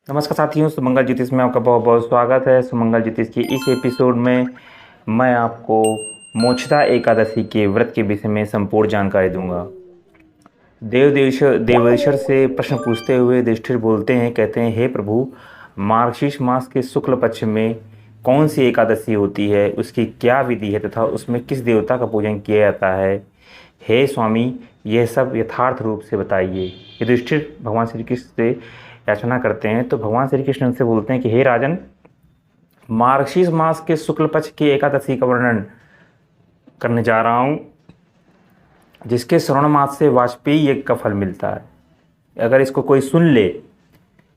नमस्कार साथियों, सुमंगल ज्योतिष में आपका बहुत बहुत स्वागत है। सुमंगल ज्योतिष के इस एपिसोड में मैं आपको मोक्षदा एकादशी के व्रत के विषय में संपूर्ण जानकारी दूंगा। देवेश्वर से प्रश्न पूछते हुए युधिष्ठिर बोलते हैं, कहते हैं, हे प्रभु, मार्गशीर्ष मास के शुक्ल पक्ष में कौन सी एकादशी होती है, उसकी क्या विधि है तथा उसमें किस देवता का पूजन किया जाता है। हे स्वामी, यह सब यथार्थ रूप से बताइए। युधिष्ठिर भगवान श्री कृष्ण से याचना करते हैं तो भगवान श्री कृष्ण से बोलते हैं कि हे राजन, मार्गशीर्ष मास के शुक्ल पक्ष की एकादशी का वर्णन करने जा रहा हूँ, जिसके श्रवण मास से वाजपेयी यज्ञ का फल मिलता है। अगर इसको कोई सुन ले,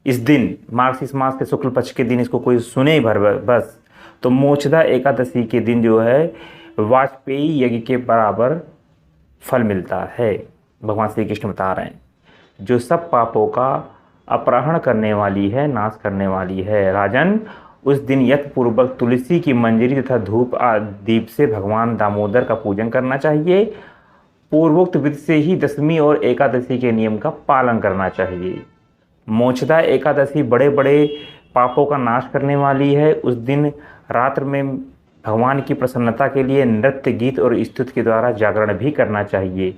इस दिन मार्गशीर्ष मास के शुक्ल पक्ष के दिन इसको कोई सुने ही भर बस, तो मोक्षदा एकादशी के दिन जो है वाजपेयी यज्ञ के बराबर फल मिलता है। भगवान श्री कृष्ण बता रहे हैं, जो सब पापों का अपहरण करने वाली है, नाश करने वाली है। राजन, उस दिन यथपूर्वक तुलसी की मंजरी तथा धूप दीप से भगवान दामोदर का पूजन करना चाहिए। पूर्वोक्त विधि से ही दशमी और एकादशी के नियम का पालन करना चाहिए। मोक्षदा एकादशी बड़े बड़े पापों का नाश करने वाली है। उस दिन रात्र में भगवान की प्रसन्नता के लिए नृत्य, गीत और स्तुति के द्वारा जागरण भी करना चाहिए।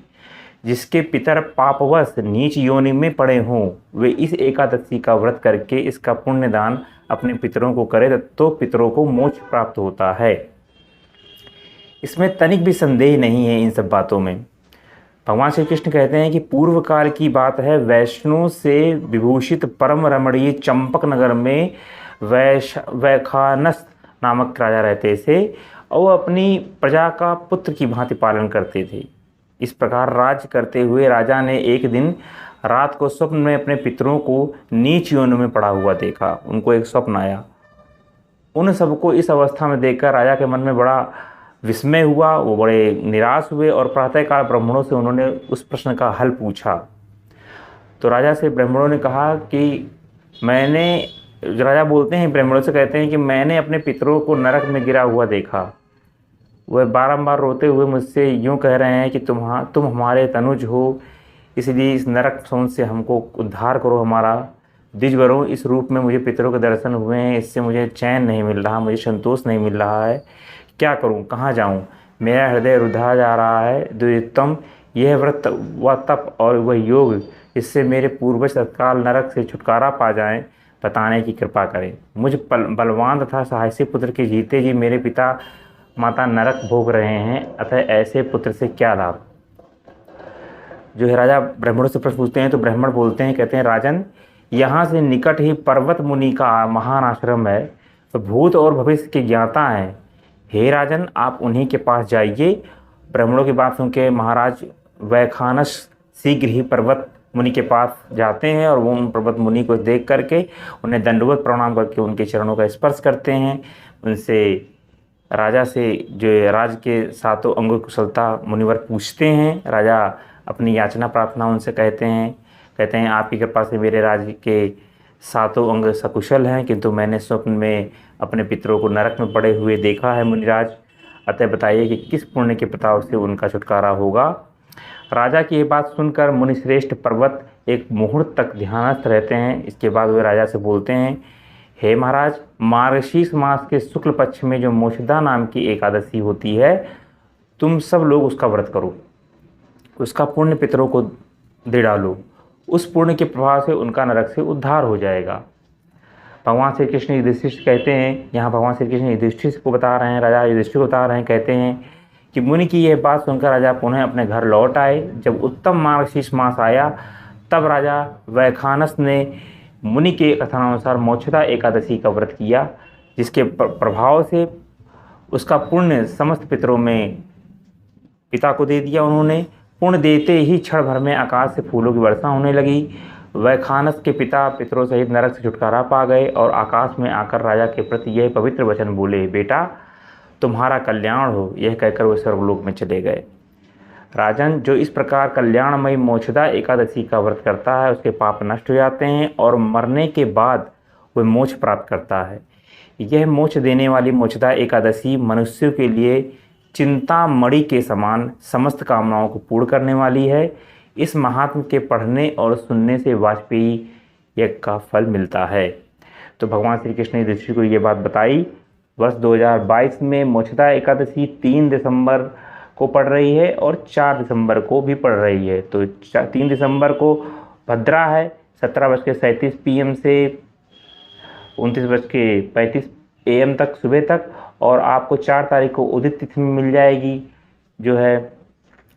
जिसके पितर पापवश नीच योनि में पड़े हों, वे इस एकादशी का व्रत करके इसका पुण्य दान अपने पितरों को करे तो पितरों को मोक्ष प्राप्त होता है। इसमें तनिक भी संदेह नहीं है। इन सब बातों में भगवान श्री कृष्ण कहते हैं कि पूर्व काल की बात है, वैष्णो से विभूषित परम रमणीय चंपक नगर में वैखानस नामक राजा रहते थे और वो अपनी प्रजा का पुत्र की भांति पालन करते थे। इस प्रकार राज्य करते हुए राजा ने एक दिन रात को स्वप्न में अपने पितरों को नीच योनि में पड़ा हुआ देखा। उनको एक स्वप्न आया। उन सबको इस अवस्था में देखकर राजा के मन में बड़ा विस्मय हुआ। वो बड़े निराश हुए और प्रातःकाल ब्राह्मणों से उन्होंने उस प्रश्न का हल पूछा। तो राजा से ब्राह्मणों ने कहा कि राजा बोलते हैं, ब्राह्मणों से कहते हैं कि मैंने अपने पितरों को नरक में गिरा हुआ देखा। वह बारंबार रोते हुए मुझसे यूँ कह रहे हैं कि तुम हमारे तनुज हो, इसलिए इस नरक सोच से हमको उद्धार करो। हमारा द्विजवरों इस रूप में मुझे पितरों के दर्शन हुए हैं, इससे मुझे चैन नहीं मिल रहा, मुझे संतोष नहीं मिल रहा है। क्या करूं, कहाँ जाऊं? मेरा हृदय रुधा जा रहा है। द्विजोत्तम, यह व्रत व तप और वह योग, इससे मेरे पूर्वज तत्काल नरक से छुटकारा पा जाएं, बताने की कृपा करें। मुझ बलवान तथा साहसी पुत्र के जीते जी मेरे पिता माता नरक भोग रहे हैं, अतः ऐसे पुत्र से क्या लाभ। जो है राजा ब्राह्मणों से प्रश्न पूछते हैं तो ब्राह्मण बोलते हैं, कहते हैं, राजन, यहाँ से निकट ही पर्वत मुनि का महान आश्रम है, तो भूत और भविष्य के ज्ञाता हैं। हे राजन, आप उन्हीं के पास जाइए। ब्राह्मणों की बात सुनकर महाराज वैखानस शीघ्र ही पर्वत मुनि के पास जाते हैं और वो उन पर्वत मुनि को देख करके उन्हें दंडवत प्रणाम करके उनके चरणों का स्पर्श करते हैं। उनसे राजा से जो राज के सातों अंगों की कुशलता मुनिवर पूछते हैं। राजा अपनी याचना प्रार्थना उनसे कहते हैं, आप की कृपा से मेरे राज्य के सातों अंग सकुशल हैं, किंतु मैंने स्वप्न में अपने पितरों को नरक में पड़े हुए देखा है मुनिराज। अतः बताइए कि किस पुण्य के प्रताप से उनका छुटकारा होगा। राजा की ये बात सुनकर मुनिश्रेष्ठ पर्वत एक मुहूर्त तक ध्यानस्थ रहते हैं। इसके बाद वे राजा से बोलते हैं, हे महाराज, मार्गशीर्ष मास के शुक्ल पक्ष में जो मोक्षदा नाम की एकादशी होती है, तुम सब लोग उसका व्रत करो, उसका पुण्य पितरों को दे डालो। उस पुण्य के प्रभाव से उनका नरक से उद्धार हो जाएगा। भगवान श्री कृष्ण युधिष्ठिर कहते हैं, यहाँ भगवान श्री कृष्ण युधिष्ठिर को बता रहे हैं, राजा युधिष्ठिर को बता रहे हैं, कहते हैं कि मुनि की यह बात सुनकर राजा पुनः अपने घर लौट आए। जब उत्तम मार्गशीर्ष मास आया, तब राजा वैखानस ने मुनि के कथनानुसार मोक्षदा एकादशी का व्रत किया, जिसके प्रभाव से उसका पुण्य समस्त पितरों में पिता को दे दिया। उन्होंने पुण्य देते ही क्षण भर में आकाश से फूलों की वर्षा होने लगी। वैखानस के पिता पितरों सहित नरक से छुटकारा पा गए और आकाश में आकर राजा के प्रति यह पवित्र वचन बोले, बेटा, तुम्हारा कल्याण हो। यह कहकर वे स्वर्गलोक में चले गए। राजन, जो इस प्रकार कल्याणमयी मोक्षदा एकादशी का व्रत करता है, उसके पाप नष्ट हो जाते हैं और मरने के बाद वह मोक्ष प्राप्त करता है। यह मोक्ष देने वाली मोक्षदा एकादशी मनुष्यों के लिए चिंतामणि के समान समस्त कामनाओं को पूर्ण करने वाली है। इस महात्म के पढ़ने और सुनने से वाजपेयी यज्ञ का फल मिलता है। तो भगवान श्री कृष्ण ने युधिष्ठिर को ये बात बताई। वर्ष 2022 में मोक्षदा एकादशी 3 दिसंबर को पड़ रही है और 4 दिसंबर को भी पड़ रही है। तो 3 दिसंबर को भद्रा है 17:37 PM से 29:35 AM तक सुबह तक, और आपको 4 तारीख को उदित तिथि में मिल जाएगी जो है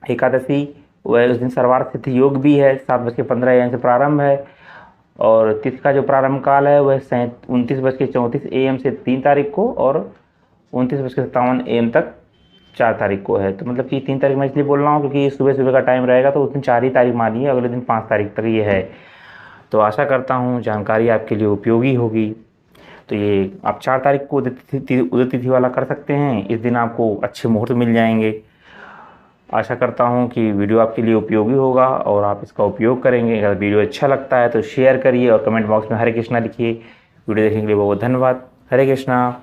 एकादशी। वह उस दिन सर्वार्थ सिद्धि योग भी है, 7:15 AM से प्रारंभ है, और तिथि का जो प्रारंभ काल है वह 29:34 AM से 3 तारीख को, और 29:57 AM तक 4 तारीख को है। तो मतलब कि 3 तारीख मैं इसलिए बोल रहा हूँ क्योंकि सुबह सुबह का टाइम रहेगा, तो उस दिन 4 ही तारीख मानिए, अगले दिन 5 तारीख तक ये है। तो आशा करता हूँ जानकारी आपके लिए उपयोगी होगी। तो ये आप 4 तारीख को उदित तिथि वाला कर सकते हैं। इस दिन आपको अच्छे मुहूर्त मिल जाएंगे। आशा करता हूँ कि वीडियो आपके लिए उपयोगी होगा और आप इसका उपयोग करेंगे। अगर वीडियो अच्छा लगता है तो शेयर करिए और कमेंट बॉक्स में हरे कृष्णा लिखिए। वीडियो देखने के लिए बहुत धन्यवाद। हरे कृष्णा।